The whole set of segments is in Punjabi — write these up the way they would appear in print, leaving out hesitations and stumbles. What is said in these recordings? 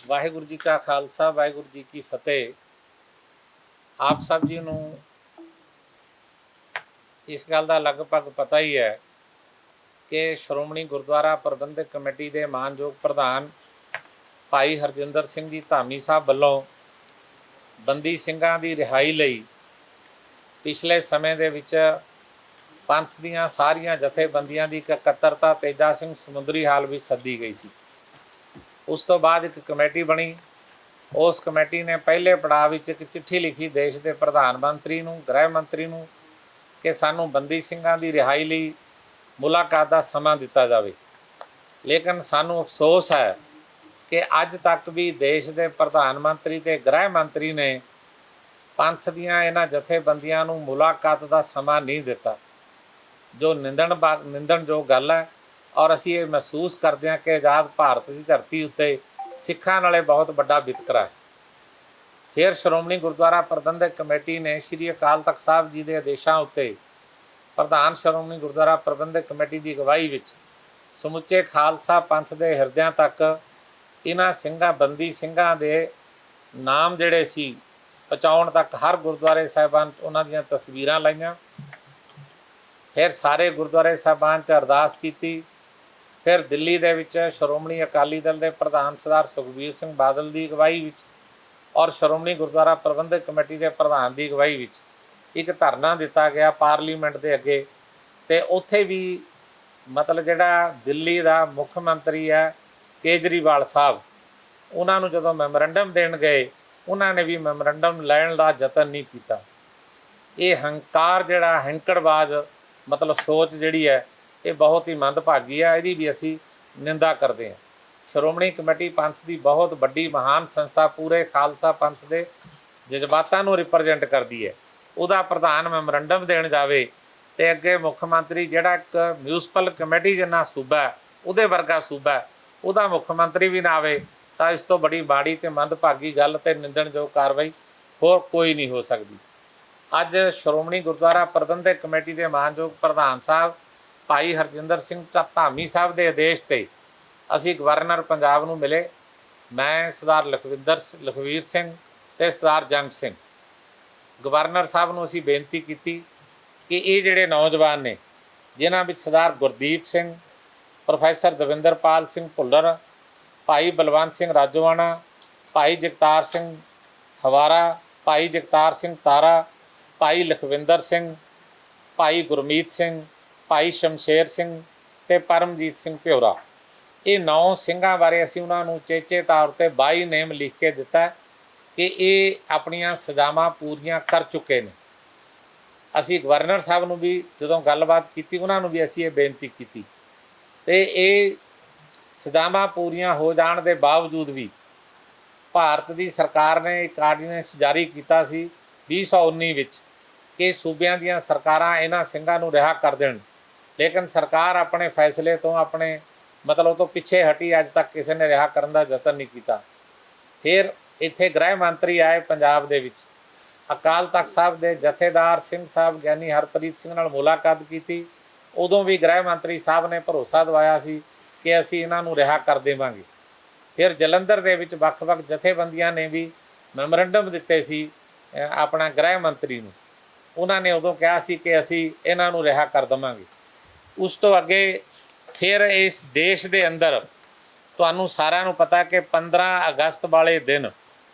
ਵਾਹਿਗੁਰੂ ਜੀ ਕਾ ਖਾਲਸਾ ਵਾਹਿਗੁਰੂ ਜੀ ਕੀ ਫਤਿਹ। ਆਪ ਸਭ ਜੀ ਨੂੰ ਇਸ ਗੱਲ ਦਾ ਲਗਭਗ ਪਤਾ ਹੀ ਹੈ ਕਿ ਸ਼੍ਰੋਮਣੀ ਗੁਰਦੁਆਰਾ ਪ੍ਰਬੰਧਕ ਕਮੇਟੀ ਦੇ ਮਾਨਯੋਗ ਪ੍ਰਧਾਨ ਭਾਈ ਹਰਜਿੰਦਰ ਸਿੰਘ ਜੀ ਧਾਮੀ ਸਾਹਿਬ ਵੱਲੋਂ ਬੰਦੀ ਸਿੰਘਾਂ ਦੀ ਰਿਹਾਈ ਲਈ ਪਿਛਲੇ ਸਮੇਂ ਦੇ ਵਿੱਚ ਪੰਥ ਦੀਆਂ ਸਾਰੀਆਂ ਜਥੇਬੰਦੀਆਂ ਦੀ ਇਕੱਤਰਤਾ ਤੇਜਾ ਸਿੰਘ ਸਮੁੰਦਰੀ ਹਾਲ ਵਿੱਚ ਸੱਦੀ ਗਈ ਸੀ। ਉਸ ਤੋਂ ਬਾਅਦ ਇੱਕ ਕਮੇਟੀ ਬਣੀ। ਉਸ ਕਮੇਟੀ ਨੇ ਪਹਿਲੇ ਪੜਾਅ ਵਿੱਚ ਇੱਕ ਚਿੱਠੀ ਲਿਖੀ ਦੇਸ਼ ਦੇ ਪ੍ਰਧਾਨ ਮੰਤਰੀ ਨੂੰ, ਗ੍ਰਹਿ ਮੰਤਰੀ ਨੂੰ, ਕਿ ਸਾਨੂੰ ਬੰਦੀ ਸਿੰਘਾਂ ਦੀ ਰਿਹਾਈ ਲਈ ਮੁਲਾਕਾਤ ਦਾ ਸਮਾਂ ਦਿੱਤਾ ਜਾਵੇ। ਲੇਕਿਨ ਸਾਨੂੰ ਅਫਸੋਸ ਹੈ ਕਿ ਅੱਜ ਤੱਕ ਵੀ ਦੇਸ਼ ਦੇ ਪ੍ਰਧਾਨ ਮੰਤਰੀ ਤੇ ਗ੍ਰਹਿ ਮੰਤਰੀ ਨੇ ਪੰਥ ਦੀਆਂ ਇਹਨਾਂ ਜਥੇਬੰਦੀਆਂ ਨੂੰ ਮੁਲਾਕਾਤ ਦਾ ਸਮਾਂ ਨਹੀਂ ਦਿੱਤਾ, ਜੋ ਨਿੰਦਣਯੋਗ ਗੱਲ ਹੈ। ਔਰ ਅਸੀਂ ਇਹ ਮਹਿਸੂਸ ਕਰਦੇ ਹਾਂ ਕਿ ਆਜ਼ਾਦ ਭਾਰਤ ਦੀ ਧਰਤੀ ਉੱਤੇ ਸਿੱਖਾਂ ਨਾਲੇ ਬਹੁਤ ਵੱਡਾ ਵਿਤਕਰਾ ਹੈ। ਫਿਰ ਸ਼੍ਰੋਮਣੀ ਗੁਰਦੁਆਰਾ ਪ੍ਰਬੰਧਕ ਕਮੇਟੀ ਨੇ ਸ਼੍ਰੀ ਅਕਾਲ ਤਖਤ ਸਾਹਿਬ ਜੀ ਦੇ ਆਦੇਸ਼ਾਂ ਉੱਤੇ ਪ੍ਰਧਾਨ ਸ਼੍ਰੋਮਣੀ ਗੁਰਦੁਆਰਾ ਪ੍ਰਬੰਧਕ ਕਮੇਟੀ ਦੀ ਅਗਵਾਈ ਵਿੱਚ ਸਮੁੱਚੇ ਖਾਲਸਾ ਪੰਥ ਦੇ ਹਿਰਦਿਆਂ ਤੱਕ ਇਹਨਾਂ ਬੰਦੀ ਸਿੰਘਾਂ ਦੇ ਨਾਮ ਜਿਹੜੇ ਸੀ ਪਹੁੰਚਾਉਣ ਤੱਕ ਹਰ ਗੁਰਦੁਆਰੇ ਸਾਹਿਬਾਨ ਉਹਨਾਂ ਦੀਆਂ ਤਸਵੀਰਾਂ ਲਾਈਆਂ। ਫਿਰ ਸਾਰੇ ਗੁਰਦੁਆਰੇ ਸਾਹਿਬਾਨ 'ਚ ਅਰਦਾਸ ਕੀਤੀ। ਫਿਰ ਦਿੱਲੀ ਦੇ ਵਿੱਚ ਸ਼੍ਰੋਮਣੀ ਅਕਾਲੀ ਦਲ ਦੇ ਪ੍ਰਧਾਨ ਸਰਦਾਰ ਸੁਖਬੀਰ ਸਿੰਘ ਬਾਦਲ ਦੀ ਅਗਵਾਈ ਵਿੱਚ ਔਰ ਸ਼੍ਰੋਮਣੀ ਗੁਰਦੁਆਰਾ ਪ੍ਰਬੰਧਕ ਕਮੇਟੀ ਦੇ ਪ੍ਰਧਾਨ ਦੀ ਅਗਵਾਈ ਵਿੱਚ ਇੱਕ ਧਰਨਾ ਦਿੱਤਾ ਗਿਆ ਪਾਰਲੀਮੈਂਟ ਦੇ ਅੱਗੇ। ਅਤੇ ਉੱਥੇ ਵੀ ਮਤਲਬ ਜਿਹੜਾ ਦਿੱਲੀ ਦਾ ਮੁੱਖ ਮੰਤਰੀ ਹੈ ਕੇਜਰੀਵਾਲ ਸਾਹਿਬ, ਉਹਨਾਂ ਨੂੰ ਜਦੋਂ ਮੈਮੋਰੰਡਮ ਦੇਣ ਗਏ ਉਹਨਾਂ ਨੇ ਵੀ ਮੈਮੋਰੰਡਮ ਲੈਣ ਦਾ ਯਤਨ ਨਹੀਂ ਕੀਤਾ। ਇਹ ਹੰਕਾਰ ਜਿਹੜਾ ਹੈਂਕੜਬਾਜ਼ ਮਤਲਬ ਸੋਚ ਜਿਹੜੀ ਹੈ ਇਹ ਬਹੁਤ ਹੀ ਮੰਦਭਾਗੀ ਹੈ। ਇਹਦੀ ਵੀ ਅਸੀਂ ਨਿੰਦਾ ਕਰਦੇ ਹਾਂ। ਸ਼੍ਰੋਮਣੀ ਕਮੇਟੀ ਪੰਥ ਦੀ ਬਹੁਤ ਵੱਡੀ ਮਹਾਨ ਸੰਸਥਾ, ਪੂਰੇ ਖਾਲਸਾ ਪੰਥ ਦੇ ਜਜ਼ਬਾਤਾਂ ਨੂੰ ਰਿਪਰਜੈਂਟ ਕਰਦੀ ਹੈ। ਉਹਦਾ ਪ੍ਰਧਾਨ ਮੈਮੋਰੰਡਮ ਦੇਣ ਜਾਵੇ ਅਤੇ ਅੱਗੇ ਮੁੱਖ ਮੰਤਰੀ ਜਿਹੜਾ ਇੱਕ ਮਿਊਨਿਸਪਲ ਕਮੇਟੀ ਜਿੰਨਾ ਸੂਬਾ ਹੈ, ਉਹਦੇ ਵਰਗਾ ਸੂਬਾ ਹੈ, ਉਹਦਾ ਮੁੱਖ ਮੰਤਰੀ ਵੀ ਨਾ ਆਵੇ ਤਾਂ ਇਸ ਤੋਂ ਬੜੀ ਮਾੜੀ ਅਤੇ ਮੰਦਭਾਗੀ ਗੱਲ ਅਤੇ ਨਿੰਦਣਯੋਗ ਕਾਰਵਾਈ ਹੋਰ ਕੋਈ ਨਹੀਂ ਹੋ ਸਕਦੀ। ਅੱਜ ਸ਼੍ਰੋਮਣੀ ਗੁਰਦੁਆਰਾ ਪ੍ਰਬੰਧਕ ਕਮੇਟੀ ਦੇ ਮਾਨਯੋਗ ਪ੍ਰਧਾਨ ਸਾਹਿਬ ਭਾਈ ਹਰਜਿੰਦਰ ਸਿੰਘ ਧਾਮੀ ਸਾਹਿਬ ਦੇ ਆਦੇਸ਼ 'ਤੇ ਅਸੀਂ ਗਵਰਨਰ ਪੰਜਾਬ ਨੂੰ ਮਿਲੇ। ਮੈਂ ਸਰਦਾਰ ਲਖਵੀਰ ਸਿੰਘ ਅਤੇ ਸਰਦਾਰ ਜੰਗ ਸਿੰਘ, ਗਵਰਨਰ ਸਾਹਿਬ ਨੂੰ ਅਸੀਂ ਬੇਨਤੀ ਕੀਤੀ ਕਿ ਇਹ ਜਿਹੜੇ ਨੌਜਵਾਨ ਨੇ ਜਿਨ੍ਹਾਂ ਵਿੱਚ ਸਰਦਾਰ ਗੁਰਦੀਪ ਸਿੰਘ, ਪ੍ਰੋਫੈਸਰ ਦਵਿੰਦਰਪਾਲ ਸਿੰਘ ਭੁੱਲਰ, ਭਾਈ ਬਲਵੰਤ ਸਿੰਘ ਰਾਜੋਆਣਾ, ਭਾਈ ਜਗਤਾਰ ਸਿੰਘ ਹਵਾਰਾ, ਭਾਈ ਜਗਤਾਰ ਸਿੰਘ ਤਾਰਾ, ਭਾਈ ਲਖਵਿੰਦਰ ਸਿੰਘ, ਭਾਈ ਗੁਰਮੀਤ ਸਿੰਘ, ਭਾਈ ਸ਼ਮਸ਼ੇਰ ਸਿੰਘ ਅਤੇ ਪਰਮਜੀਤ ਸਿੰਘ ਭਿਓਰਾ, ਇਹ 9 ਸਿੰਘਾਂ ਬਾਰੇ ਅਸੀਂ ਉਹਨਾਂ ਨੂੰ ਚੇਚੇ ਤੌਰ 'ਤੇ ਬਾਈ ਨੇਮ ਲਿਖ ਕੇ ਦਿੱਤਾ ਕਿ ਇਹ ਆਪਣੀਆਂ ਸਜ਼ਾਵਾਂ ਪੂਰੀਆਂ ਕਰ ਚੁੱਕੇ ਨੇ। ਅਸੀਂ ਗਵਰਨਰ ਸਾਹਿਬ ਨੂੰ ਵੀ ਜਦੋਂ ਗੱਲਬਾਤ ਕੀਤੀ ਉਹਨਾਂ ਨੂੰ ਵੀ ਅਸੀਂ ਇਹ ਬੇਨਤੀ ਕੀਤੀ ਅਤੇ ਇਹ ਸਜ਼ਾਵਾਂ ਪੂਰੀਆਂ ਹੋ ਜਾਣ ਦੇ ਬਾਵਜੂਦ ਵੀ ਭਾਰਤ ਦੀ ਸਰਕਾਰ ਨੇ ਇੱਕ ਆਰਡੀਨੈਂਸ ਜਾਰੀ ਕੀਤਾ ਸੀ 2019 ਵਿੱਚ ਕਿ ਸੂਬਿਆਂ ਦੀਆਂ ਸਰਕਾਰਾਂ ਇਹਨਾਂ ਸਿੰਘਾਂ ਨੂੰ ਰਿਹਾ ਕਰ ਦੇਣ। ਲੇਕਿਨ ਸਰਕਾਰ ਆਪਣੇ ਫੈਸਲੇ ਤੋਂ ਆਪਣੇ ਮਤਲਬ ਤੋਂ ਪਿੱਛੇ ਹਟੀ, ਅੱਜ ਤੱਕ ਕਿਸੇ ਨੇ ਰਿਹਾ ਕਰਨ ਦਾ ਯਤਨ ਨਹੀਂ ਕੀਤਾ। ਫਿਰ ਇੱਥੇ ਗ੍ਰਹਿ ਮੰਤਰੀ ਆਏ ਪੰਜਾਬ ਦੇ ਵਿੱਚ, ਅਕਾਲ ਤਖਤ ਸਾਹਿਬ ਦੇ ਜਥੇਦਾਰ ਸਿੰਘ ਸਾਹਿਬ ਗਿਆਨੀ ਹਰਪ੍ਰੀਤ ਸਿੰਘ ਨਾਲ ਮੁਲਾਕਾਤ ਕੀਤੀ। ਉਦੋਂ ਵੀ ਗ੍ਰਹਿ ਮੰਤਰੀ ਸਾਹਿਬ ਨੇ ਭਰੋਸਾ ਦਿਵਾਇਆ ਸੀ ਕਿ ਅਸੀਂ ਇਹਨਾਂ ਨੂੰ ਰਿਹਾ ਕਰ ਦੇਵਾਂਗੇ। ਫਿਰ ਜਲੰਧਰ ਦੇ ਵਿੱਚ ਵੱਖ-ਵੱਖ ਜਥੇਬੰਦੀਆਂ ਨੇ ਵੀ ਮੈਮੋਰੰਡਮ ਦਿੱਤੇ ਸੀ ਆਪਣਾ ਗ੍ਰਹਿ ਮੰਤਰੀ ਨੂੰ। ਉਹਨਾਂ ਨੇ ਉਦੋਂ ਕਿਹਾ ਸੀ ਕਿ ਅਸੀਂ ਇਹਨਾਂ ਨੂੰ ਰਿਹਾ ਕਰ ਦੇਵਾਂਗੇ। ਉਸ ਤੋਂ ਅੱਗੇ ਫਿਰ ਇਸ ਦੇਸ਼ ਦੇ ਅੰਦਰ ਤੁਹਾਨੂੰ ਸਾਰਿਆਂ ਨੂੰ ਪਤਾ ਕਿ 15 ਅਗਸਤ ਵਾਲੇ ਦਿਨ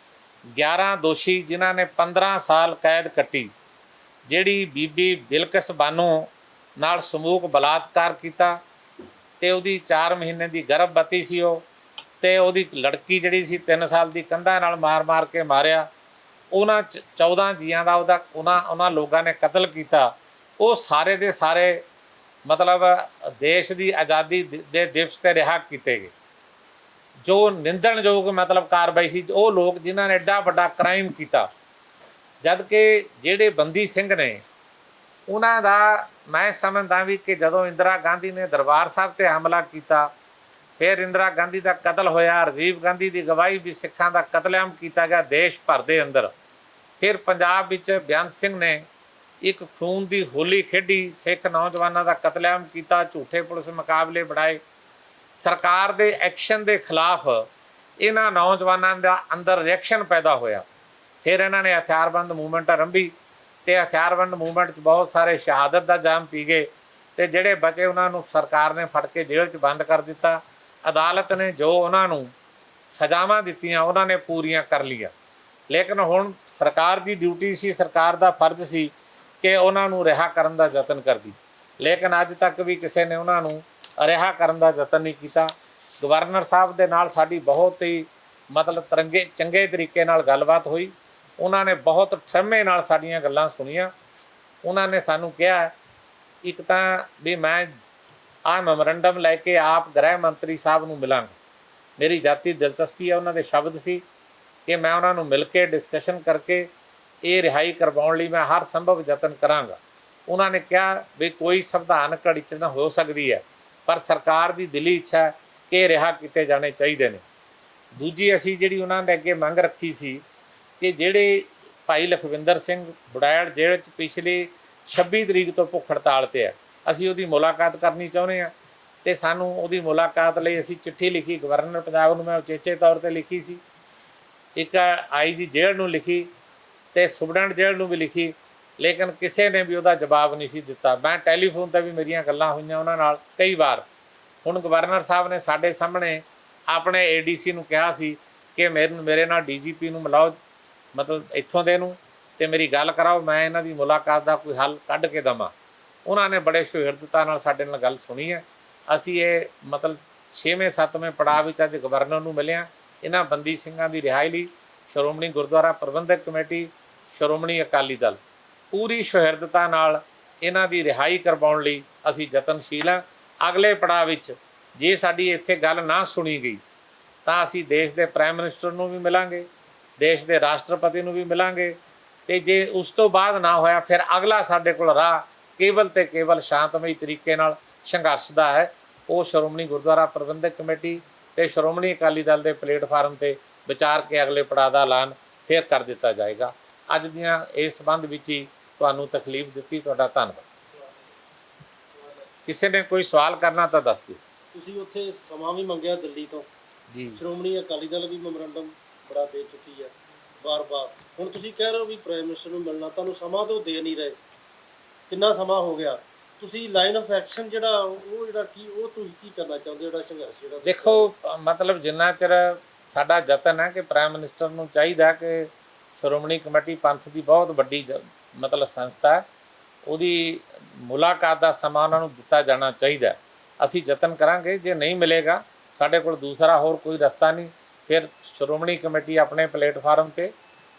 11 ਦੋਸ਼ੀ ਜਿਨ੍ਹਾਂ ਨੇ 15 ਸਾਲ ਕੈਦ ਕੱਟੀ, ਜਿਹੜੀ ਬੀਬੀ ਬਿਲਕਿਸ ਬਾਨੋ ਨਾਲ ਸਮੂਹਕ ਬਲਾਤਕਾਰ ਕੀਤਾ ਅਤੇ ਉਹਦੀ 4 ਮਹੀਨੇ ਦੀ ਗਰਭਵਤੀ ਸੀ ਉਹ, ਅਤੇ ਉਹਦੀ ਲੜਕੀ ਜਿਹੜੀ ਸੀ 3 ਸਾਲ ਦੀ ਕੰਧਾਂ ਨਾਲ ਮਾਰ ਕੇ ਮਾਰਿਆ। ਉਹਨਾਂ 14 ਜੀਆਂ ਦਾ ਉਹਨਾਂ ਲੋਕਾਂ ਨੇ ਕਤਲ ਕੀਤਾ। ਉਹ ਸਾਰੇ ਦੇ ਸਾਰੇ ਮਤਲਬ ਦੇਸ਼ ਦੀ ਆਜ਼ਾਦੀ ਦੇ ਦਿਵਸ 'ਤੇ ਰਿਹਾ ਕੀਤੇ ਗਏ। ਜੋ ਨਿੰਦਣਯੋਗ ਮਤਲਬ ਕਾਰਵਾਈ ਸੀ, ਉਹ ਲੋਕ ਜਿਨ੍ਹਾਂ ਨੇ ਐਡਾ ਵੱਡਾ ਕ੍ਰਾਈਮ ਕੀਤਾ। ਜਦ ਕਿ ਜਿਹੜੇ ਬੰਦੀ ਸਿੰਘ ਨੇ ਉਹਨਾਂ ਦਾ ਮੈਂ ਸਮਝਦਾ ਵੀ ਕਿ ਜਦੋਂ ਇੰਦਰਾ ਗਾਂਧੀ ਨੇ ਦਰਬਾਰ ਸਾਹਿਬ 'ਤੇ ਹਮਲਾ ਕੀਤਾ, ਫਿਰ ਇੰਦਰਾ ਗਾਂਧੀ ਦਾ ਕਤਲ ਹੋਇਆ, ਰਾਜੀਵ ਗਾਂਧੀ ਦੀ ਅਗਵਾਈ ਵੀ ਸਿੱਖਾਂ ਦਾ ਕਤਲੇਆਮ ਕੀਤਾ ਗਿਆ ਦੇਸ਼ ਭਰ ਦੇ ਅੰਦਰ। ਫਿਰ ਪੰਜਾਬ ਵਿੱਚ ਬੇਅੰਤ ਸਿੰਘ ਨੇ ਇੱਕ ਖੂਨ ਦੀ ਹੋਲੀ ਖੇਡੀ, ਸਿੱਖ ਨੌਜਵਾਨਾਂ ਦਾ ਕਤਲੇਆਮ ਕੀਤਾ, ਝੂਠੇ ਪੁਲਿਸ ਮੁਕਾਬਲੇ ਬਣਾਏ। ਸਰਕਾਰ ਦੇ ਐਕਸ਼ਨ ਦੇ ਖਿਲਾਫ ਇਹਨਾਂ ਨੌਜਵਾਨਾਂ ਦਾ ਅੰਦਰ ਰਿਐਕਸ਼ਨ ਪੈਦਾ ਹੋਇਆ। ਫਿਰ ਇਹਨਾਂ ਨੇ ਹਥਿਆਰਬੰਦ ਮੂਵਮੈਂਟ ਆਰੰਭੀ ਤੇ ਹਥਿਆਰਬੰਦ ਮੂਵਮੈਂਟ 'ਚ ਬਹੁਤ ਸਾਰੇ ਸ਼ਹਾਦਤ ਦਾ ਜਾਮ ਪੀ ਗਏ ਤੇ ਜਿਹੜੇ ਬਚੇ ਉਹਨਾਂ ਨੂੰ ਸਰਕਾਰ ਨੇ ਫੜ ਕੇ ਜੇਲ੍ਹ 'ਚ ਬੰਦ ਕਰ ਦਿੱਤਾ। ਅਦਾਲਤ ਨੇ ਜੋ ਉਹਨਾਂ ਨੂੰ ਸਜ਼ਾਵਾਂ ਦਿੱਤੀਆਂ ਉਹਨਾਂ ਨੇ ਪੂਰੀਆਂ ਕਰ ਲਈਆਂ। ਲੇਕਿਨ ਹੁਣ ਸਰਕਾਰ ਦੀ ਡਿਊਟੀ ਸੀ, ਸਰਕਾਰ ਦਾ ਫਰਜ਼ ਸੀ ਕਿ ਉਹਨਾਂ ਨੂੰ ਰਿਹਾ ਕਰਨ ਦਾ ਯਤਨ ਕਰਦੀ, ਲੇਕਿਨ ਅੱਜ ਤੱਕ ਵੀ ਕਿਸੇ ਨੇ ਉਹਨਾਂ ਨੂੰ ਰਿਹਾ ਕਰਨ ਦਾ ਯਤਨ ਨਹੀਂ ਕੀਤਾ। ਗਵਰਨਰ ਸਾਹਿਬ ਦੇ ਨਾਲ ਸਾਡੀ ਬਹੁਤ ਹੀ ਮਤਲਬ ਚੰਗੇ ਤਰੀਕੇ ਨਾਲ ਗੱਲਬਾਤ ਹੋਈ। ਉਹਨਾਂ ਨੇ ਬਹੁਤ ਠਰਮੇ ਨਾਲ ਸਾਡੀਆਂ ਗੱਲਾਂ ਸੁਣੀਆਂ। ਉਹਨਾਂ ਨੇ ਸਾਨੂੰ ਕਿਹਾ ਇੱਕ ਤਾਂ ਵੀ ਮੈਂ ਆਹ ਮੈਮੋਰੰਡਮ ਲੈ ਕੇ ਆਪ ਗ੍ਰਹਿ ਮੰਤਰੀ ਸਾਹਿਬ ਨੂੰ ਮਿਲਾਂਗਾ। ਮੇਰੀ ਜਾਤੀ ਦਿਲਚਸਪੀ ਹੈ, ਉਹਨਾਂ ਦੇ ਸ਼ਬਦ ਸੀ ਕਿ ਮੈਂ ਉਹਨਾਂ ਨੂੰ ਮਿਲ ਕੇ ਡਿਸਕਸ਼ਨ ਕਰਕੇ ਇਹ ਰਿਹਾਈ ਕਰਵਾਉਣ ਲਈ ਮੈਂ ਹਰ ਸੰਭਵ ਯਤਨ ਕਰਾਂਗਾ। ਉਹਨਾਂ ਨੇ ਕਿਹਾ ਵੀ ਕੋਈ ਸੰਵਿਧਾਨਕ ਅੜਚਨ ਹੋ ਸਕਦੀ ਹੈ, ਪਰ ਸਰਕਾਰ ਦੀ ਦਿਲੀ ਇੱਛਾ ਹੈ ਕਿ ਇਹ ਰਿਹਾ ਕੀਤੇ ਜਾਣੇ ਚਾਹੀਦੇ ਨੇ। ਦੂਜੀ ਅਸੀਂ ਜਿਹੜੀ ਉਹਨਾਂ ਦੇ ਅੱਗੇ ਮੰਗ ਰੱਖੀ ਸੀ ਕਿ ਜਿਹੜੇ ਭਾਈ ਲਖਵਿੰਦਰ ਸਿੰਘ ਬੁੜੈਲ ਜੇਲ੍ਹ 'ਚ ਪਿਛਲੀ 26 ਤਰੀਕ ਤੋਂ ਭੁੱਖ ਹੜਤਾਲ ਤੇ ਹੈ, ਅਸੀਂ ਉਹਦੀ ਮੁਲਾਕਾਤ ਕਰਨੀ ਚਾਹੁੰਦੇ ਹਾਂ ਅਤੇ ਸਾਨੂੰ ਉਹਦੀ ਮੁਲਾਕਾਤ ਲਈ ਅਸੀਂ ਚਿੱਠੀ ਲਿਖੀ ਗਵਰਨਰ ਪੰਜਾਬ ਨੂੰ, ਮੈਂ ਉਚੇਚੇ ਤੌਰ 'ਤੇ ਲਿਖੀ ਸੀ, ਇੱਕ IG ਜੇਲ੍ਹ ਨੂੰ ਲਿਖੀ ਅਤੇ ਸੁਬਡੈਂਟ ਜੇਲ੍ਹ ਨੂੰ ਵੀ ਲਿਖੀ, ਲੇਕਿਨ ਕਿਸੇ ਨੇ ਵੀ ਉਹਦਾ ਜਵਾਬ ਨਹੀਂ ਸੀ ਦਿੱਤਾ। ਮੈਂ ਟੈਲੀਫੋਨ 'ਤੇ ਵੀ ਮੇਰੀਆਂ ਗੱਲਾਂ ਹੋਈਆਂ ਉਹਨਾਂ ਨਾਲ ਕਈ ਵਾਰ। ਹੁਣ ਗਵਰਨਰ ਸਾਹਿਬ ਨੇ ਸਾਡੇ ਸਾਹਮਣੇ ਆਪਣੇ ADC ਨੂੰ ਕਿਹਾ ਸੀ ਕਿ ਮੇਰੇ ਨਾਲ DGP ਨੂੰ ਮਿਲਾਓ, ਮਤਲਬ ਇੱਥੋਂ ਦੇ ਨੂੰ, ਅਤੇ ਮੇਰੀ ਗੱਲ ਕਰਾਓ, ਮੈਂ ਇਹਨਾਂ ਦੀ ਮੁਲਾਕਾਤ ਦਾ ਕੋਈ ਹੱਲ ਕੱਢ ਕੇ ਦੇਵਾਂ। ਉਹਨਾਂ ਨੇ ਬੜੇ ਸੁਹਿਰਦਤਾ ਨਾਲ ਸਾਡੇ ਨਾਲ ਗੱਲ ਸੁਣੀ ਹੈ। ਅਸੀਂ ਇਹ ਮਤਲਬ 6ਵੇਂ 7ਵੇਂ ਪੜਾਅ ਵਿੱਚ ਅੱਜ ਗਵਰਨਰ ਨੂੰ ਮਿਲਿਆ। ਇਹਨਾਂ ਬੰਦੀ ਸਿੰਘਾਂ ਦੀ ਰਿਹਾਈ ਲਈ ਸ਼੍ਰੋਮਣੀ ਗੁਰਦੁਆਰਾ ਪ੍ਰਬੰਧਕ ਕਮੇਟੀ, ਸ਼੍ਰੋਮਣੀ ਅਕਾਲੀ ਦਲ ਪੂਰੀ ਸੁਹਿਰਦਤਾ ਨਾਲ ਇਹਨਾਂ ਦੀ ਰਿਹਾਈ ਕਰਵਾਉਣ ਲਈ ਅਸੀਂ ਯਤਨਸ਼ੀਲ ਹਾਂ। ਅਗਲੇ ਪੜਾਅ ਵਿੱਚ ਜੇ ਸਾਡੀ ਇੱਥੇ ਗੱਲ ਨਾ ਸੁਣੀ ਗਈ ਤਾਂ ਅਸੀਂ ਦੇਸ਼ ਦੇ ਪ੍ਰਾਈਮ ਮਿਨਿਸਟਰ ਨੂੰ ਵੀ ਮਿਲਾਂਗੇ, ਦੇਸ਼ ਦੇ ਰਾਸ਼ਟਰਪਤੀ ਨੂੰ ਵੀ ਮਿਲਾਂਗੇ, ਅਤੇ ਜੇ ਉਸ ਤੋਂ ਬਾਅਦ ਨਾ ਹੋਇਆ ਫਿਰ ਅਗਲਾ ਸਾਡੇ ਕੋਲ ਰਾਹ ਕੇਵਲ ਅਤੇ ਕੇਵਲ ਸ਼ਾਂਤਮਈ ਤਰੀਕੇ ਨਾਲ ਸੰਘਰਸ਼ ਦਾ ਹੈ। ਉਹ ਸ਼੍ਰੋਮਣੀ ਗੁਰਦੁਆਰਾ ਪ੍ਰਬੰਧਕ ਕਮੇਟੀ ਅਤੇ ਸ਼੍ਰੋਮਣੀ ਅਕਾਲੀ ਦਲ ਦੇ ਪਲੇਟਫਾਰਮ 'ਤੇ ਵਿਚਾਰ ਕੇ ਅਗਲੇ ਪੜਾਅ ਦਾ ਐਲਾਨ ਫਿਰ ਕਰ ਦਿੱਤਾ ਜਾਏਗਾ। ਅੱਜ ਦੀਆਂ ਇਸ ਸੰਬੰਧ ਵਿੱਚ ਹੀ ਤੁਹਾਨੂੰ ਤਕਲੀਫ ਦਿੱਤੀ, ਤੁਹਾਡਾ ਧੰਨਵਾਦ। ਕਿਸੇ ਨੇ ਕੋਈ ਸਵਾਲ ਕਰਨਾ ਤਾਂ ਦੱਸ ਦਿਓ। ਤੁਸੀਂ ਉੱਥੇ ਸਮਾਂ ਵੀ ਮੰਗਿਆ ਦਿੱਲੀ ਤੋਂ ਜੀ, ਸ਼੍ਰੋਮਣੀ ਅਕਾਲੀ ਦਲ ਵੀ ਮੈਮੋਰੰਡਮ ਬੜਾ ਦੇ ਚੁੱਕੀ ਹੈ ਵਾਰ-ਵਾਰ। ਹੁਣ ਤੁਸੀਂ ਕਹਿ ਰਹੇ ਹੋ ਵੀ ਪ੍ਰਾਈਮ ਮਿਨਿਸਟਰ ਨੂੰ ਮਿਲਣਾ, ਤੁਹਾਨੂੰ ਸਮਾਂ ਤਾਂ ਦੇ ਨਹੀਂ ਰਹੇ। ਕਿੰਨਾ ਸਮਾਂ ਹੋ ਗਿਆ? ਤੁਸੀਂ ਲਾਈਨ ਆਫ ਐਕਸ਼ਨ ਜਿਹੜਾ ਉਹ ਤੁਸੀਂ ਕੀ ਕਰਨਾ ਚਾਹੁੰਦੇ ਹੋ, ਜਿਹੜਾ ਸੰਘਰਸ਼ ਜਿਹੜਾ? ਦੇਖੋ ਮਤਲਬ ਜਿੰਨਾ ਚਿਰ ਸਾਡਾ ਯਤਨ ਹੈ ਕਿ ਪ੍ਰਾਈਮ ਮਿਨਿਸਟਰ ਨੂੰ ਚਾਹੀਦਾ ਕਿ ਸ਼੍ਰੋਮਣੀ ਕਮੇਟੀ ਪੰਥ ਦੀ ਬਹੁਤ ਵੱਡੀ ਮਤਲਬ ਸੰਸਥਾ ਹੈ, ਉਹਦੀ ਮੁਲਾਕਾਤ ਦਾ ਸਮਾਂ ਉਹਨਾਂ ਨੂੰ ਦਿੱਤਾ ਜਾਣਾ ਚਾਹੀਦਾ। ਅਸੀਂ ਯਤਨ ਕਰਾਂਗੇ, ਜੇ ਨਹੀਂ ਮਿਲੇਗਾ ਸਾਡੇ ਕੋਲ ਦੂਸਰਾ ਹੋਰ ਕੋਈ ਰਸਤਾ ਨਹੀਂ। ਫਿਰ ਸ਼੍ਰੋਮਣੀ ਕਮੇਟੀ ਆਪਣੇ ਪਲੇਟਫਾਰਮ 'ਤੇ,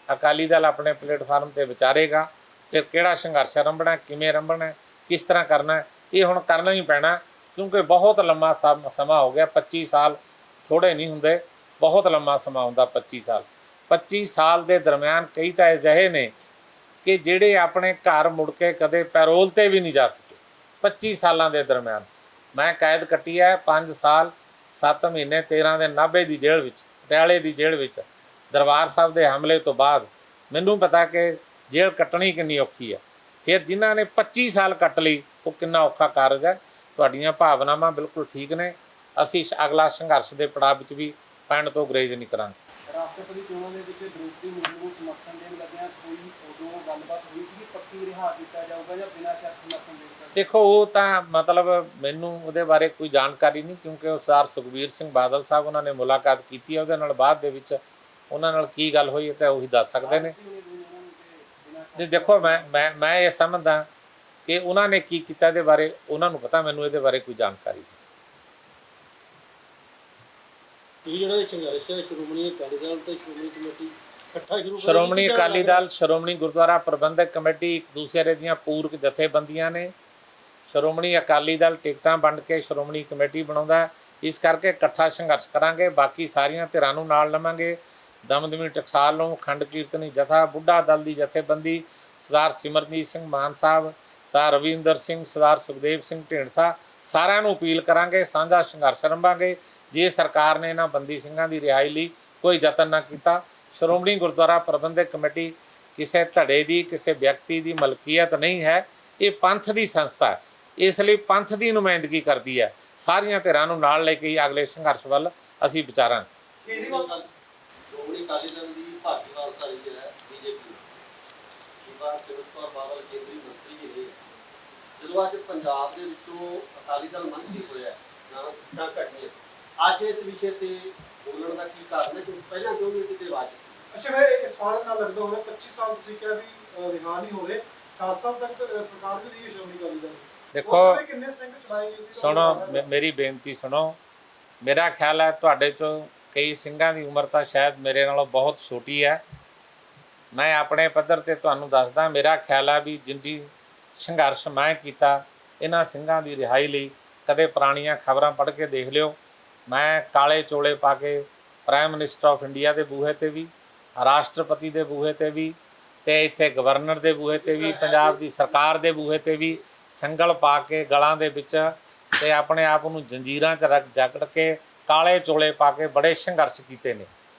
ਅਕਾਲੀ ਦਲ ਆਪਣੇ ਪਲੇਟਫਾਰਮ 'ਤੇ ਵਿਚਾਰੇਗਾ ਫਿਰ ਕਿਹੜਾ ਸੰਘਰਸ਼ ਆਰੰਭਣਾ, ਕਿਵੇਂ ਆਰੰਭਣਾ, ਕਿਸ ਤਰ੍ਹਾਂ ਕਰਨਾ। ਇਹ ਹੁਣ ਕਰਨਾ ਹੀ ਪੈਣਾ ਕਿਉਂਕਿ ਬਹੁਤ ਲੰਮਾ ਸਮਾਂ ਹੋ ਗਿਆ। 25 ਸਾਲ ਥੋੜ੍ਹੇ ਨਹੀਂ ਹੁੰਦੇ, ਬਹੁਤ ਲੰਮਾ ਸਮਾਂ ਹੁੰਦਾ 25 ਸਾਲ। 25 ਸਾਲ ਦੇ ਦਰਮਿਆਨ ਕਈ ਤਾਂ ਅਜਿਹੇ ਨੇ ਕਿ ਜਿਹੜੇ ਆਪਣੇ ਘਰ ਮੁੜ ਕੇ ਕਦੇ ਪੈਰੋਲ 'ਤੇ ਵੀ ਨਹੀਂ ਜਾ ਸਕੇ। 25 ਸਾਲਾਂ ਦੇ ਦਰਮਿਆਨ ਮੈਂ ਕੈਦ ਕੱਟੀ ਹੈ 5 ਸਾਲ 7 ਮਹੀਨੇ 13 ਦਿਨ ਨਾਭੇ ਦੀ ਜੇਲ੍ਹ ਵਿੱਚ, ਪਟਿਆਲੇ ਦੀ ਜੇਲ੍ਹ ਵਿੱਚ। ਦਰਬਾਰ ਸਾਹਿਬ ਦੇ ਹਮਲੇ ਤੋਂ ਬਾਅਦ ਮੈਨੂੰ ਪਤਾ ਕਿ ਜੇਲ੍ਹ ਕੱਟਣੀ ਕਿੰਨੀ ਔਖੀ ਹੈ। ਫਿਰ ਜਿਨ੍ਹਾਂ ਨੇ 25 ਸਾਲ ਕੱਟ ਲਈ ਉਹ ਕਿੰਨਾ ਔਖਾ ਕਾਰਜ ਹੈ। ਤੁਹਾਡੀਆਂ ਭਾਵਨਾਵਾਂ ਬਿਲਕੁਲ ਠੀਕ ਨੇ। ਅਸੀਂ ਅਗਲਾ ਸੰਘਰਸ਼ ਦੇ ਪੜਾਅ ਵਿੱਚ ਵੀ ਪੈਣ ਤੋਂ ਗੁਰੇਜ਼ ਨਹੀਂ ਕਰਾਂਗੇ। ਰਾਸ਼ਟਰਪਤੀ ਚੋਣਾਂ ਦੇ ਵਿੱਚ ਦ੍ਰੋਪਦੀ ਮੁਰਮੂ ਨੂੰ ਸਮਰਥਨ ਦੇਣ ਲੱਗਿਆ ਕੋਈ ਉਦੋਂ ਗੱਲਬਾਤ ਹੋਈ ਸੀ ਕਿ ਪੱਕੀ ਰਿਹਾ ਕੀਤਾ ਜਾਊਗਾ ਜਾਂ ਬਿਨਾਂ ਸ਼ਰਤ ਸਮਰਥਨ ਦੇਣ? ਦੇਖੋ ਉਹ ਤਾਂ ਮਤਲਬ ਮੈਨੂੰ ਉਹਦੇ ਬਾਰੇ ਕੋਈ ਜਾਣਕਾਰੀ ਨਹੀਂ, ਕਿਉਂਕਿ ਉਹ ਸਰ ਸੁਖਬੀਰ ਸਿੰਘ ਬਾਦਲ ਸਾਹਿਬ ਉਹਨਾਂ ਨੇ ਮੁਲਾਕਾਤ ਕੀਤੀ ਹੈ ਉਹਦੇ ਨਾਲ, ਬਾਅਦ ਦੇ ਵਿੱਚ ਉਹਨਾਂ ਨਾਲ ਕੀ ਗੱਲ ਹੋਈ ਤਾਂ ਉਹੀ ਦੱਸ ਸਕਦੇ ਨੇ। ਤੇ ਦੇਖੋ ਮੈਂ ਇਹ ਸਮਝਦਾ ਕਿ ਉਹਨਾਂ ਨੇ ਕੀ ਕੀਤਾ ਇਹਦੇ ਬਾਰੇ ਉਹਨਾਂ ਨੂੰ ਪਤਾ, ਮੈਨੂੰ ਇਹਦੇ ਬਾਰੇ ਕੋਈ ਜਾਣਕਾਰੀ ਨਹੀਂ। ਜਿਹੜਾ ਸੰਘਰਸ਼ ਹੈ ਸ਼੍ਰੋਮਣੀ ਅਕਾਲੀ ਦਲ ਤੇ ਸ਼੍ਰੋਮਣੀ ਕਮੇਟੀ ਇਕੱਠਾ ਸ਼ੁਰੂ ਸ਼੍ਰੋਮਣੀ ਅਕਾਲੀ ਦਲ, ਸ਼੍ਰੋਮਣੀ ਗੁਰਦੁਆਰਾ ਪ੍ਰਬੰਧਕ ਕਮੇਟੀ ਇੱਕ ਦੂਸਰੇ ਦੀਆਂ ਪੂਰਕ ਜਥੇਬੰਦੀਆਂ ਨੇ। ਸ਼੍ਰੋਮਣੀ ਅਕਾਲੀ ਦਲ ਟਿਕਟਾਂ ਵੰਡ ਕੇ ਸ਼੍ਰੋਮਣੀ ਕਮੇਟੀ ਬਣਾਉਂਦਾ, ਇਸ ਕਰਕੇ ਇਕੱਠਾ ਸੰਘਰਸ਼ ਕਰਾਂਗੇ। ਬਾਕੀ ਸਾਰੀਆਂ ਧਿਰਾਂ ਨੂੰ ਨਾਲ ਲਵਾਂਗੇ। ਦਮਦਮੀ ਟਕਸਾਲ ਨੂੰ, ਖੰਡ ਕੀਰਤਨੀ ਜਥਾ, ਬੁੱਢਾ ਦਲ ਦੀ ਜਥੇਬੰਦੀ, ਸਰਦਾਰ ਸਿਮਰਨਜੀਤ ਸਿੰਘ ਮਾਨ ਸਾਹਿਬ, ਸਰਦਾਰ ਰਵਿੰਦਰ ਸਿੰਘ, ਸਰਦਾਰ ਸੁਖਦੇਵ ਸਿੰਘ ਢੀਂਡਸਾ, ਸਾਰਿਆਂ ਨੂੰ ਅਪੀਲ ਕਰਾਂਗੇ, ਸਾਂਝਾ ਸੰਘਰਸ਼ ਆਰੰਭਾਂਗੇ। ਜੇ ਸਰਕਾਰ ਨੇ ਇਹਨਾਂ ਬੰਦੀ ਸਿੰਘਾਂ ਦੀ ਰਿਹਾਈ ਲਈ ਕੋਈ ਯਤਨ ਨਾ ਕੀਤਾ, ਸ਼੍ਰੋਮਣੀ ਗੁਰਦੁਆਰਾ ਪ੍ਰਬੰਧਕ ਕਮੇਟੀ ਕਿਸੇ ਧੜੇ ਦੀ, ਕਿਸੇ ਵਿਅਕਤੀ ਦੀ ਮਲਕੀਅਤ ਨਹੀਂ ਹੈ। ਇਹ ਪੰਥ ਦੀ ਸੰਸਥਾ ਹੈ, ਇਸ ਲਈ ਪੰਥ ਦੀ ਨੁਮਾਇੰਦਗੀ ਕਰਦੀ ਹੈ। ਸਾਰੀਆਂ ਧਿਰਾਂ ਨੂੰ ਨਾਲ ਲੈ ਕੇ ਹੀ ਅਗਲੇ ਸੰਘਰਸ਼ ਵੱਲ ਅਸੀਂ ਵਿਚਾਰਾਂਗੇ। ਕੇਜਰੀਵਾਲ ਸ਼੍ਰੋਮਣੀ ਅਕਾਲੀ ਦਲ ਦੀ ਭਾਗੀਵਾਲ ਧਾਰੀ ਹੈ ਬੀਜੇਪੀ ਸ਼ਿਵਾ ਸਿਮਰਤ ਕੌਰ ਬਾਦਲ ਕੇਂਦਰੀ ਮੰਤਰੀ ਜੀ ਨੇ ਜਦੋਂ ਅੱਜ ਪੰਜਾਬ ਦੇ ਵਿੱਚੋਂ ਅਕਾਲੀ ਦਲ ਮੰਤਰੀ ਹੋਇਆ ਨਾ ਸਿੱਟਾਂ ਘਟੀਆਂ ਅੱਜ ਇਸ ਵਿਸ਼ੇ ਤੇ ਬੋਲਣ ਦਾ ਕੀ ਕਾਰਨ ਹੈ ਕਿ ਪਹਿਲਾਂ ਕਿਉਂ ਨਹੀਂ ਕਿਤੇ ਆਵਾਜ਼ ਚੁੱਕੀ? ਅੱਛਾ ਮੈਂ ਇਸ ਸਵਾਲ ਨਾਲ ਲੱਗਦਾ ਹੋਣਾ 25 ਸਾਲ ਤੁਸੀਂ ਕਿਹਾ ਵੀ ਰਿਹਾ ਨਹੀਂ ਹੋ ਰਹੇ 10 ਸਾਲ ਤੱਕ ਸਰਕਾਰ ਵੀ ਰਹੀ ਸ਼੍ਰੋਮਣੀ ਅਕਾਲੀ ਦਲ ਦੇਖੋ ਉਸ ਵੇਲੇ ਕਿੰਨੇ ਸਿੰਘ ਚਲਾਏ ਗਏ ਸੀ ਸੁਣੋ ਮੇਰੀ ਬੇਨਤੀ ਸੁਣੋ। ਮੇਰਾ ਖਿਆਲ ਹੈ ਤੁਹਾਡੇ ਚੋਂ ਕਈ ਸਿੰਘਾਂ ਦੀ ਉਮਰ ਤਾਂ ਸ਼ਾਇਦ ਮੇਰੇ ਨਾਲੋਂ ਬਹੁਤ ਛੋਟੀ ਹੈ। ਮੈਂ ਆਪਣੇ ਪੱਧਰ ਤੇ ਤੁਹਾਨੂੰ ਦੱਸਦਾ, ਮੇਰਾ ਖਿਆਲ ਹੈ ਵੀ ਜਿੰਨੀ ਸੰਘਰਸ਼ ਮੈਂ ਕੀਤਾ ਇਹਨਾਂ ਸਿੰਘਾਂ ਦੀ ਰਿਹਾਈ ਲਈ, ਕਦੇ ਪੁਰਾਣੀਆਂ ਖਬਰਾਂ ਪੜ੍ਹ ਕੇ ਦੇਖ ਲਿਓ। ਮੈਂ ਕਾਲੇ ਚੋਲੇ ਪਾ ਕੇ ਪ੍ਰਾਈਮ ਮਿਨਿਸਟਰ ਆਫ ਇੰਡੀਆ ਦੇ ਬੂਹੇ ਤੇ ਵੀ, ਰਾਸ਼ਟਰਪਤੀ ਦੇ ਬੂਹੇ ਤੇ ਵੀ, ਤੇ ਇੱਥੇ ਗਵਰਨਰ ਦੇ ਬੂਹੇ ਤੇ ਵੀ, ਪੰਜਾਬ ਦੀ ਸਰਕਾਰ ਦੇ ਬੂਹੇ ਤੇ ਵੀ ਸੰਗਲ ਪਾ ਕੇ ਗਲਾਂ ਦੇ ਵਿੱਚ ਤੇ ਆਪਣੇ ਆਪ ਨੂੰ ਜੰਜੀਰਾਂ 'ਚ ਜਕੜ ਕੇ ਕਾਲੇ ਚੋਲੇ ਪਾ ਕੇ ਬੜੇ ਸੰਘਰਸ਼ ਕੀਤੇ ਨੇ।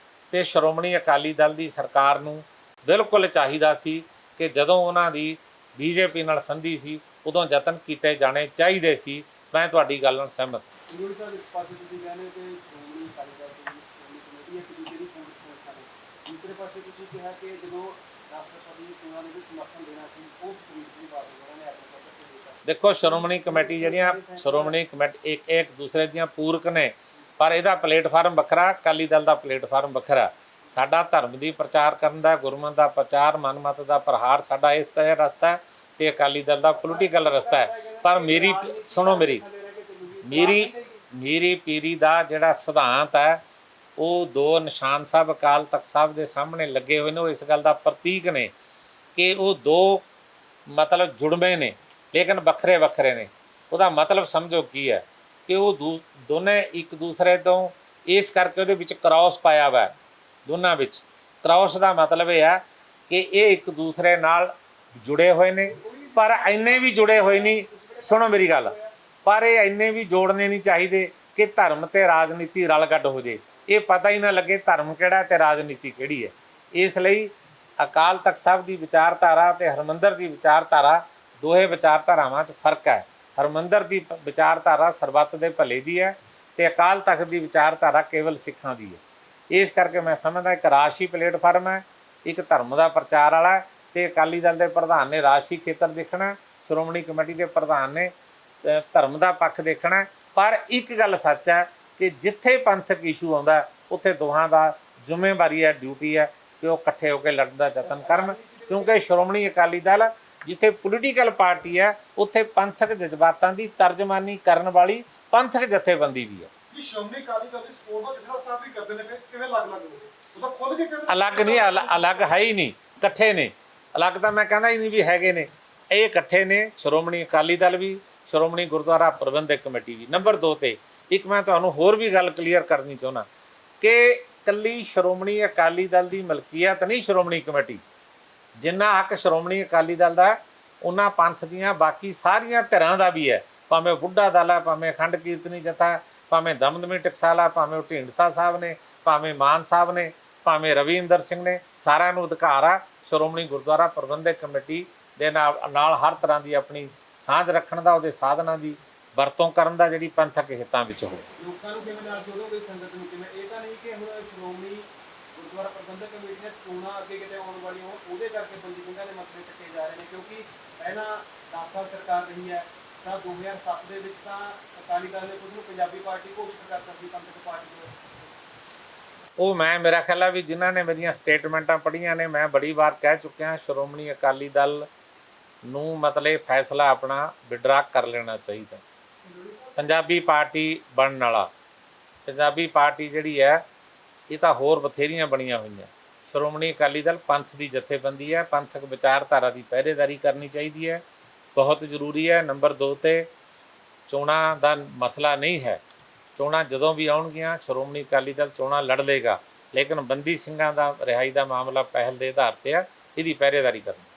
ਤੇ ਸ਼੍ਰੋਮਣੀ ਅਕਾਲੀ ਦਲ ਦੀ ਸਰਕਾਰ ਨੂੰ ਬਿਲਕੁਲ ਚਾਹੀਦਾ ਸੀ ਕਿ ਜਦੋਂ ਉਹਨਾਂ ਦੀ ਬੀਜੇਪੀ ਨਾਲ ਸੰਧੀ ਸੀ ਉਦੋਂ ਯਤਨ ਕੀਤੇ ਜਾਣੇ ਚਾਹੀਦੇ ਸੀ। ਮੈਂ ਤੁਹਾਡੀ ਗੱਲ ਨਾਲ ਸਹਿਮਤ। ਗੁਰੂ ਸਾਹਿਬ ਇਸ ਪਾਸੇ ਤੁਸੀਂ ਕਹਿੰਦੇ ਕਿ ਸ਼੍ਰੋਮਣੀ ਅਕਾਲੀ ਦਲ ਦੀ ਸ਼੍ਰੋਮਣੀ ਕਮੇਟੀ ਇੱਕ ਦੂਜੇ ਦੀ ਪੂਰਕ ਸੰਸਥਾ ਹੈ। ਦੂਸਰੇ ਪਾਸੇ ਤੁਸੀਂ ਕਿਹਾ ਕਿ ਜਦੋਂ ਰਾਸ਼ਟਰਪਤੀ ਦੀ ਚੋਣਾਂ ਨੂੰ ਵੀ ਸਮਰਥਨ ਦੇਣਾ ਸੀ ਉਹ ਸੁਖਬੀਰ ਸਿੰਘ ਬਾਦਲ ਹੋਰਾਂ ਨੇ ਆਪਣੇ ਪੱਧਰ ਤੇ ਦਿੱਤਾ। ਦੇਖੋ ਸ਼੍ਰੋਮਣੀ ਕਮੇਟੀ ਜਿਹੜੀਆਂ ਸ਼੍ਰੋਮਣੀ ਕਮੇਟੀ ਇੱਕ ਦੂਸਰੇ ਦੀਆਂ ਪੂਰਕ ਨੇ, ਪਰ ਇਹਦਾ ਪਲੇਟਫਾਰਮ ਵੱਖਰਾ, ਅਕਾਲੀ ਦਲ ਦਾ ਪਲੇਟਫਾਰਮ ਵੱਖਰਾ। ਸਾਡਾ ਧਰਮ ਦੀ ਪ੍ਰਚਾਰ ਕਰਨ ਦਾ, ਗੁਰਮਤਿ ਦਾ ਪ੍ਰਚਾਰ, ਮਨਮਤ ਦਾ ਪ੍ਰਹਾਰ ਸਾਡਾ ਇਸ ਤਰ੍ਹਾਂ ਰਸਤਾ ਹੈ ਤੇ ਅਕਾਲੀ ਦਲ ਦਾ ਪੋਲੀਟੀਕਲ ਰਸਤਾ ਹੈ। ਪਰ ਮੇਰੀ ਸੁਣੋ ਮੇਰੀ ਪੀਰੀ ਦਾ ਜਿਹੜਾ ਸਿਧਾਂਤ ਹੈ ਉਹ ਦੋ ਨਿਸ਼ਾਨ ਸਾਹਿਬ ਅਕਾਲ ਤਖਤ ਸਾਹਿਬ ਦੇ ਸਾਹਮਣੇ ਲੱਗੇ ਹੋਏ ਨੇ। ਉਹ ਇਸ ਗੱਲ ਦਾ ਪ੍ਰਤੀਕ ਨੇ ਕਿ ਉਹ ਦੋ ਮਤਲਬ ਜੁੜਵੇਂ ਨੇ ਲੇਕਿਨ ਵੱਖਰੇ ਵੱਖਰੇ ਨੇ। ਉਹਦਾ ਮਤਲਬ ਸਮਝੋ ਕੀ ਹੈ ਕਿ ਉਹ ਦੋਨੇ ਇੱਕ ਦੂਸਰੇ ਤੋਂ ਇਸ ਕਰਕੇ ਉਹਦੇ ਵਿੱਚ ਕ੍ਰਾਸ ਪਾਇਆ ਵਾ। ਦੋਨਾਂ ਵਿੱਚ ਕ੍ਰਾਸ ਦਾ ਮਤਲਬ ਇਹ ਹੈ ਕਿ ਇਹ ਇੱਕ ਦੂਸਰੇ ਨਾਲ ਜੁੜੇ ਹੋਏ ਨੇ, ਪਰ ਇੰਨੇ ਵੀ ਜੁੜੇ ਹੋਏ ਨਹੀਂ, ਸੁਣੋ ਮੇਰੀ ਗੱਲ, ਪਰ ਇਹ ਇੰਨੇ ਵੀ ਜੋੜਨੇ ਨਹੀਂ ਚਾਹੀਦੇ ਕਿ ਧਰਮ ਤੇ ਰਾਜਨੀਤੀ ਰਲ ਗੱਡ ਹੋ ਜੇ। ਇਹ ਪਤਾ ਹੀ ਨਾ ਲੱਗੇ ਧਰਮ ਕਿਹੜਾ ਤੇ ਰਾਜਨੀਤੀ ਕਿਹੜੀ ਹੈ। ਇਸ ਲਈ ਅਕਾਲ ਤਖਤ ਸਾਹਿਬ ਦੀ ਵਿਚਾਰਧਾਰਾ ਤੇ ਹਰਮੰਦਰ ਦੀ ਵਿਚਾਰਧਾਰਾ, ਦੋਹੇ ਵਿਚਾਰਧਾਰਾਵਾਂ 'ਚ ਫਰਕ ਹੈ। ਹਰਮੰਦਰ ਦੀ ਵਿਚਾਰਧਾਰਾ ਸਰਬੱਤ ਦੇ ਭਲੇ ਦੀ ਹੈ ਤੇ ਅਕਾਲ ਤਖਤ ਦੀ ਵਿਚਾਰਧਾਰਾ ਕੇਵਲ ਸਿੱਖਾਂ ਦੀ ਹੈ। ਇਸ ਕਰਕੇ ਮੈਂ ਸਮਝਦਾ ਇੱਕ ਰਾਸ਼ਟਰੀ ਪਲੇਟਫਾਰਮ ਹੈ, ਇੱਕ ਧਰਮ ਦਾ ਪ੍ਰਚਾਰ ਵਾਲਾ ਹੈ ਤੇ ਅਕਾਲੀ ਦਲ ਦੇ ਪ੍ਰਧਾਨ ਨੇ ਰਾਸ਼ਟਰੀ ਖੇਤਰ ਦੇਖਣਾ, ਸ਼੍ਰੋਮਣੀ ਕਮੇਟੀ ਦੇ ਪ੍ਰਧਾਨ ਨੇ ਧਰਮ ਦਾ ਪੱਖ ਦੇਖਣਾ। ਪਰ ਇੱਕ ਗੱਲ ਸੱਚ ਹੈ ਕਿ ਜਿੱਥੇ ਪੰਥਕ ਇਸ਼ੂ ਆਉਂਦਾ ਉੱਥੇ ਦੋਹਾਂ ਦਾ ਜ਼ਿੰਮੇਵਾਰੀ ਹੈ, ਡਿਊਟੀ ਹੈ ਕਿ ਉਹ ਇਕੱਠੇ ਹੋ ਕੇ ਲੜਨ ਦਾ ਯਤਨ ਕਰਨ, ਕਿਉਂਕਿ ਸ਼੍ਰੋਮਣੀ ਅਕਾਲੀ ਦਲ ਜਿੱਥੇ ਪੋਲੀਟੀਕਲ ਪਾਰਟੀ ਹੈ ਉੱਥੇ ਪੰਥਕ ਜਜ਼ਬਾਤਾਂ ਦੀ ਤਰਜਮਾਨੀ ਕਰਨ ਵਾਲੀ ਪੰਥਕ ਜਥੇਬੰਦੀ ਵੀ ਹੈ। ਜੀ ਸ਼੍ਰੋਮਣੀ ਅਕਾਲੀ ਦਲ ਦੀ ਸਪੋਰਟ ਦਾ ਜਿਹੜਾ ਸਾਹਿਬ ਵੀ ਕਰਦੇ ਨੇ ਫਿਰ ਕਿਵੇਂ ਅਲੱਗ-ਅਲੱਗ ਹੋ ਗਏ? ਉਹ ਤਾਂ ਖੁੱਲ ਕੇ ਕਹਿੰਦੇ ਅਲੱਗ ਨਹੀਂ, ਅਲੱਗ ਹੈ ਹੀ ਨਹੀਂ, ਇਕੱਠੇ ਨੇ। ਅਲੱਗ ਤਾਂ ਮੈਂ ਕਹਿੰਦਾ ਹੀ ਨਹੀਂ ਵੀ ਹੈਗੇ ਨੇ, ਇਹ ਇਕੱਠੇ ਨੇ। ਸ਼੍ਰੋਮਣੀ ਅਕਾਲੀ ਦਲ ਵੀ, ਸ਼੍ਰੋਮਣੀ ਗੁਰਦੁਆਰਾ ਪ੍ਰਬੰਧਕ ਕਮੇਟੀ ਵੀ। ਨੰਬਰ 2 ਤੇ ਇੱਕ ਮੈਂ ਤੁਹਾਨੂੰ ਹੋਰ ਵੀ ਗੱਲ ਕਲੀਅਰ ਕਰਨੀ ਚਾਹੁੰਦਾ ਕਿ ਇਕੱਲੀ ਸ਼੍ਰੋਮਣੀ ਅਕਾਲੀ ਦਲ ਦੀ ਮਲਕੀਅਤ ਨਹੀਂ ਸ਼੍ਰੋਮਣੀ ਕਮੇਟੀ। ਜਿੰਨਾ ਹੱਕ ਸ਼੍ਰੋਮਣੀ ਅਕਾਲੀ ਦਲ ਦਾ ਉਹਨਾਂ ਪੰਥ ਦੀਆਂ ਬਾਕੀ ਸਾਰੀਆਂ ਧਿਰਾਂ ਦਾ ਵੀ ਹੈ, ਭਾਵੇਂ ਬੁੱਢਾ ਦਲ ਹੈ, ਭਾਵੇਂ ਅਖੰਡ ਕੀਰਤਨੀ ਜਥਾ, ਭਾਵੇਂ ਦਮਦਮੀ ਟਕਸਾਲਾ, ਭਾਵੇਂ ਉਹ ਢੀਂਡਸਾ ਸਾਹਿਬ ਨੇ, ਭਾਵੇਂ ਮਾਨ ਸਾਹਿਬ ਨੇ, ਭਾਵੇਂ ਰਵਿੰਦਰ ਸਿੰਘ ਨੇ। ਸਾਰਿਆਂ ਨੂੰ ਅਧਿਕਾਰ ਆ ਸ਼੍ਰੋਮਣੀ ਗੁਰਦੁਆਰਾ ਪ੍ਰਬੰਧਕ ਕਮੇਟੀ ਦੇ ਨਾਲ ਹਰ ਤਰ੍ਹਾਂ ਦੀ ਆਪਣੀ ਸਾਂਝ ਰੱਖਣ ਦਾ, ਉਹਦੇ ਸਾਧਨਾਂ ਦੀ ਵਰਤੋਂ ਕਰਨ ਦਾ, ਜਿਹੜੀ ਪੰਥਕ ਹਿੱਤਾਂ ਵਿੱਚ ਹੋਵੇ। ਲੋਕਾਂ ਨੂੰ ਕਿਵੇਂ ਨਾਲ ਜੋੜੋਗੇ, ਸੰਗਤ ਨੂੰ ਕਿਵੇਂ? ਇਹ ਤਾਂ ਨਹੀਂ ਕਿ ਹੁਣ ਸ਼੍ਰੋਮਣੀ ਗੁਰਦੁਆਰਾ ਪ੍ਰਬੰਧਕ ਕਮੇਟੀ ਦੀਆਂ ਚੋਣਾਂ ਅੱਗੇ ਕਿਤੇ ਆਉਣ ਵਾਲੀਆਂ ਹੋਣ ਉਹਦੇ ਕਰਕੇ ਬੰਦੀ ਸਿੰਘਾਂ ਦੇ ਮਸਲੇ ਚੱਕੇ ਜਾ ਰਹੇ ਨੇ, ਕਿਉਂਕਿ ਪਹਿਲਾਂ 10 ਸਾਲ ਸਰਕਾਰ ਰਹੀ ਹੈ ਤਾਂ 2007 ਦੇ ਵਿੱਚ ਤਾਂ ਅਕਾਲੀ ਦਲ ਨੇ ਖੁਦ ਨੂੰ ਪੰਜਾਬੀ ਪਾਰਟੀ ਘੋਸ਼ਿਤ ਕਰਤਾ ਸੀ, ਪੰਥਕ ਪਾਰਟੀ ਨੂੰ। ਉਹ ਮੇਰਾ ਖਿਆਲ ਹੈ ਵੀ ਜਿਨ੍ਹਾਂ ਨੇ ਮੇਰੀਆਂ ਸਟੇਟਮੈਂਟਾਂ ਪੜ੍ਹੀਆਂ ਨੇ, ਮੈਂ ਬੜੀ ਵਾਰ ਕਹਿ ਚੁੱਕਿਆ ਸ਼੍ਰੋਮਣੀ ਅਕਾਲੀ ਦਲ ਨੂੰ ਮਤਲਬ ਫੈਸਲਾ ਆਪਣਾ ਵਿਡਰਾ ਕਰ ਲੈਣਾ ਚਾਹੀਦਾ। ਪੰਜਾਬੀ ਪਾਰਟੀ ਬਣਨ ਵਾਲਾ, ਪੰਜਾਬੀ ਪਾਰਟੀ ਜਿਹੜੀ ਹੈ ਇਹ ਤਾਂ ਹੋਰ ਬਥੇਰੀਆਂ ਬਣੀਆਂ ਹੋਈਆਂ। ਸ਼੍ਰੋਮਣੀ ਅਕਾਲੀ ਦਲ ਪੰਥ ਦੀ ਜਥੇਬੰਦੀ ਹੈ, ਪੰਥਕ ਵਿਚਾਰਧਾਰਾ ਦੀ ਪਹਿਰੇਦਾਰੀ ਕਰਨੀ ਚਾਹੀਦੀ ਹੈ, ਬਹੁਤ ਜ਼ਰੂਰੀ ਹੈ। ਨੰਬਰ 2 ਤੇ ਚੋਣਾਂ ਦਾ ਮਸਲਾ ਨਹੀਂ ਹੈ। ਚੋਣਾਂ ਜਦੋਂ ਵੀ ਆਉਣਗੀਆਂ ਸ਼੍ਰੋਮਣੀ ਅਕਾਲੀ ਦਲ ਚੋਣਾਂ ਲੜ ਲੇਗਾ, ਲੇਕਿਨ ਬੰਦੀ ਸਿੰਘਾਂ ਦਾ ਰਿਹਾਈ ਦਾ ਮਾਮਲਾ ਪਹਿਲ ਦੇ ਆਧਾਰ ਤੇ ਹੈ, ਇਹਦੀ ਪਹਿਰੇਦਾਰੀ ਕਰਨੀ।